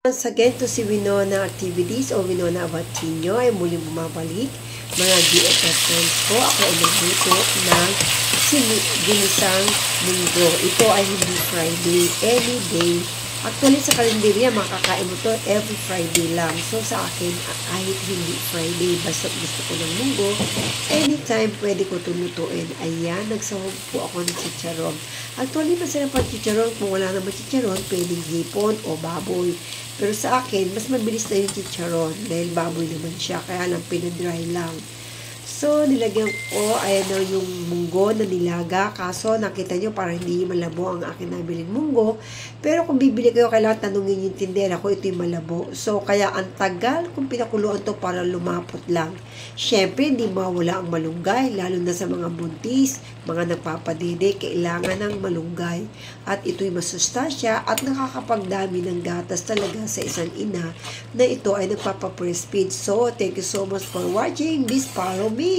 Once again, to si Winona Activities o Winona Abatino ay muling bumabalik. Mga GFF friends ko, ako ay nagluto ng ginisang munggo. Ito ay hindi Friday, any day. Actually, sa kalendarya, makakain mo to every Friday lang. So, sa akin, kahit hindi Friday, basta gusto ko ng munggo, anytime pwede ko ito lutuin. Ayan, nagsahog po ako ng chicharon. Actually, masarap ang chicharon. Kung wala naman chicharon, pwedeng hipon o baboy. Pero sa akin, mas mabilis na yung chicharon dahil baboy naman siya. Kaya lang, pinadry lang. So, nilagyan ko, ayan na yung munggo na nilaga. Kaso, nakita nyo, parang hindi malabo ang akin nabiling munggo. Pero kung bibili kayo, kailangan tanungin yung tindera ko, ito yung malabo. So, kaya ang tagal kung pinakuluan to para lumapot lang. Siyempre, hindi mawala ang malunggay, lalo na sa mga buntis, mga nagpapadede, kailangan ng malunggay. At ito'y masustansya at nakakapagdami ng gatas talaga sa isang ina na ito ay nagpapa-breastfeed. So, thank you so much for watching. Please follow me.